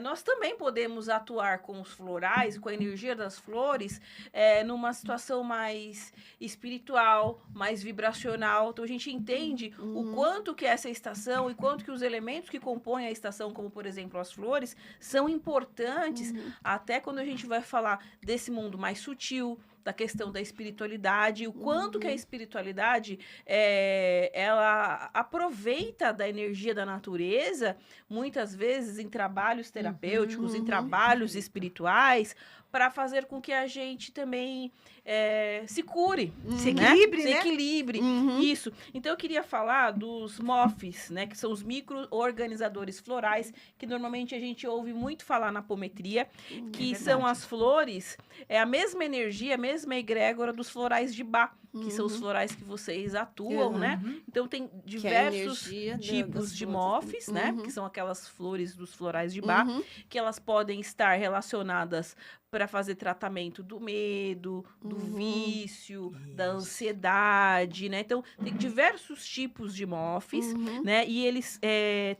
nós também podemos atuar com os florais, com a energia das flores, numa situação mais espiritual, mais vibracional. Então, a gente entende o quanto que essa estação e quanto que os elementos que compõem a estação, como, por exemplo, as flores, são importantes, até quando a gente vai falar desse mundo mais sutil, da questão da espiritualidade, o quanto que a espiritualidade ela aproveita da energia da natureza, muitas vezes em trabalhos terapêuticos, em trabalhos espirituais, para fazer com que a gente também se cure. Se equilibre, né? né? Se equilibre, isso. Então, eu queria falar dos MOFs, né? Que são os micro-organizadores florais, que normalmente a gente ouve muito falar na apometria, que são as flores, a mesma energia, a mesma egrégora dos florais de Bach, que são os florais que vocês atuam, né? Então, tem diversos tipos de MOFs, né? Que são aquelas flores dos florais de Bach, que elas podem estar relacionadas para fazer tratamento do medo, do vício, da ansiedade, né? Então, tem diversos tipos de MOFs, né? E eles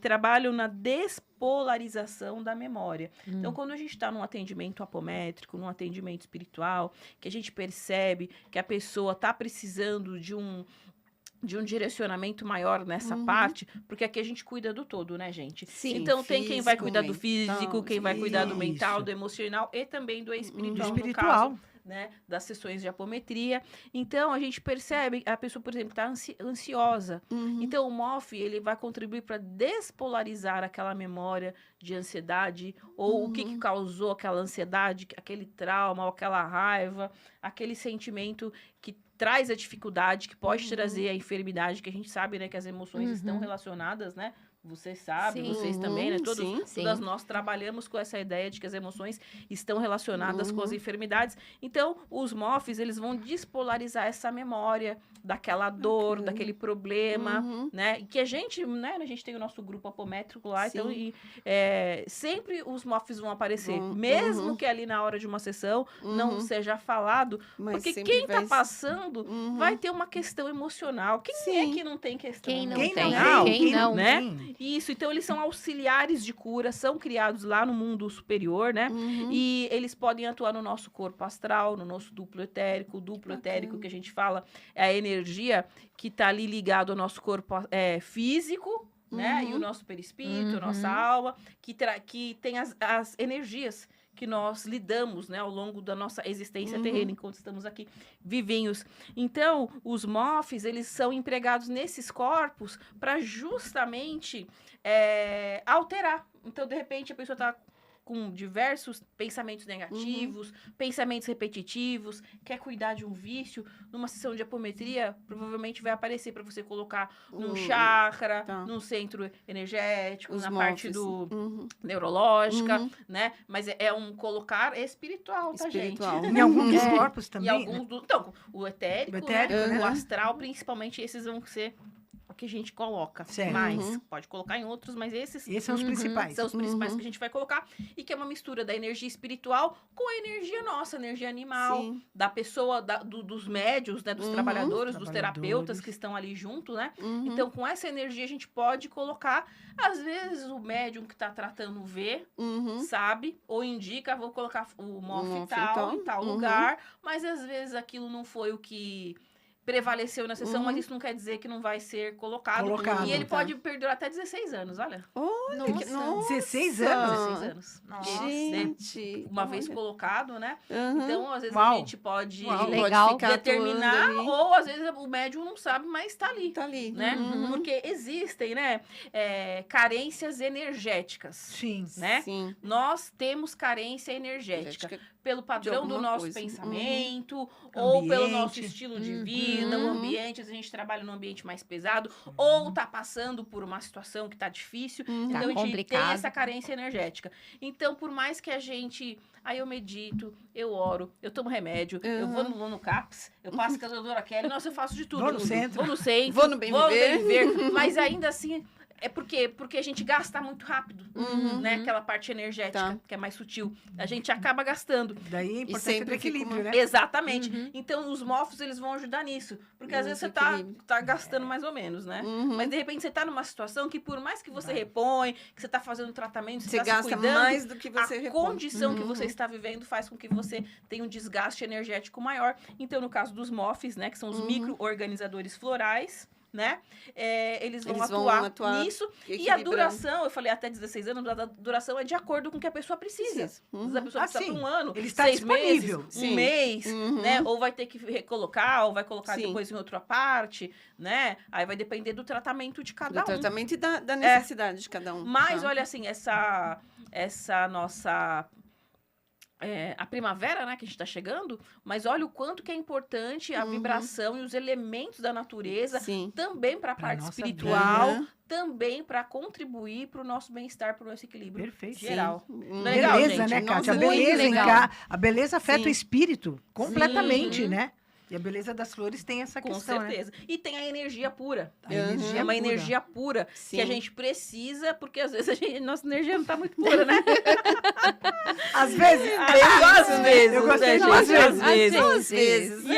trabalham na despolarização da memória. Então, quando a gente está num atendimento apométrico, num atendimento espiritual, que a gente percebe que a pessoa está precisando de um direcionamento maior nessa parte, porque aqui a gente cuida do todo, né, gente? Sim, então, tem quem vai cuidar do mental, físico, quem vai cuidar do mental, isso. do emocional e também do espiritual, no espiritual. caso, né, das sessões de apometria. Então, a gente percebe, a pessoa, por exemplo, está ansiosa. Então, o MOF, ele vai contribuir para despolarizar aquela memória de ansiedade, ou o que causou aquela ansiedade, aquele trauma, ou aquela raiva, aquele sentimento que traz a dificuldade, que pode trazer a enfermidade, que a gente sabe, né, que as emoções estão relacionadas, né? Você sabe, vocês também, né? Todas nós trabalhamos com essa ideia de que as emoções estão relacionadas com as enfermidades. Então, os MOFs, eles vão despolarizar essa memória daquela dor, daquele problema, né? E que a gente, né? A gente tem o nosso grupo apométrico lá, então, sempre os MOFs vão aparecer. Mesmo que ali na hora de uma sessão não seja falado, Mas porque sempre quem tá vai- passando vai ter uma questão emocional. Quem é que não tem questão Quem não emocional? tem? Quem não? Né? Isso, então eles são auxiliares de cura, são criados lá no mundo superior, né? E eles podem atuar no nosso corpo astral, no nosso duplo etérico. O duplo etérico que a gente fala é a energia que está ali ligado ao nosso corpo físico, né? E o nosso perispírito, a nossa alma, que tem as energias que nós lidamos, né, ao longo da nossa existência terrena, enquanto estamos aqui vivinhos. Então, os MOFs, eles são empregados nesses corpos para justamente alterar. Então, de repente, a pessoa está com diversos pensamentos negativos, pensamentos repetitivos, quer cuidar de um vício, numa sessão de apometria, provavelmente vai aparecer para você colocar num chakra, num centro energético, na parte do neurológica, né? Mas é um colocar espiritual, tá, gente? Em alguns dos corpos também. E alguns então, o etérico, né? O astral, principalmente, esses vão ser o que a gente coloca. Certo. Mais. Pode colocar em outros, mas esses são os principais. são os principais que a gente vai colocar. E que é uma mistura da energia espiritual com a energia nossa, energia animal, da pessoa, dos médios, né? Dos trabalhadores, dos terapeutas que estão ali junto, né? Então, com essa energia, a gente pode colocar. Às vezes, o médium que está tratando vê, sabe, ou indica, vou colocar o MOF tal, em tal lugar, mas às vezes aquilo não foi o que prevaleceu na sessão, mas isso não quer dizer que não vai ser colocado. E ele pode perdurar até 16 anos, olha. Olha, nossa. 16 anos? 16 anos. Nossa. Gente. Uma vez colocado, né? Então, às vezes, Uau. a gente pode Legal. determinar, ou às vezes o médium não sabe, mas está ali. Tá ali. Né? Porque existem, né, carências energéticas. Sim. Né? Sim. Nós temos carência energética pelo padrão do alguma nosso coisa. pensamento, ou pelo nosso Ambiente. estilo de vida, o ambiente, às vezes a gente trabalha num ambiente mais pesado, ou tá passando por uma situação que tá difícil, então a gente complicado. tem essa carência energética. Então, por mais que a gente... Aí eu medito, eu oro, eu tomo remédio, eu vou no CAPS, eu passo com a doutora Kelly, nossa, eu faço de tudo. Vou no centro. Vou no centro, Vou no Bem vou no Viver. Bem Viver, mas ainda assim... É porque a gente gasta muito rápido, né? Aquela parte energética, que é mais sutil. A gente acaba gastando. Daí é importante sempre ter equilíbrio, fica né? Exatamente. Então, os MOFs, eles vão ajudar nisso. Porque às vezes você tá gastando mais ou menos, né? Mas, de repente, você tá numa situação que, por mais que você repõe, que você tá fazendo tratamento, Você tá se gasta cuidando, mais do que você a repõe. condição que você está vivendo faz com que você tenha um desgaste energético maior. Então, no caso dos MOFs, né? Que são os micro-organizadores florais, né? Eles vão atuar nisso. E a duração, eu falei até 16 anos, a duração é de acordo com o que a pessoa precisa. Às vezes a pessoa precisa por um ano, ele está 6 disponível. meses, um mês, né? Ou vai ter que recolocar, ou vai colocar depois em outra parte, né? Aí vai depender do tratamento de cada Do tratamento e da necessidade de cada um. Mas, olha assim, essa nossa... a primavera, né, que a gente está chegando, mas olha o quanto que é importante a vibração e os elementos da natureza, também para a parte espiritual, também para contribuir para o nosso bem-estar, para o nosso equilíbrio geral. Legal, beleza, gente? né, Kátia? Nossa, A beleza afeta o espírito completamente, né? E a beleza das flores tem essa questão, Com certeza. né? E tem a energia pura. A energia é uma pura. energia pura que a gente precisa, porque às vezes nossa energia não está muito pura, né? Às vezes. Às vezes. Eu gostei de às vezes. Às vezes. E aí,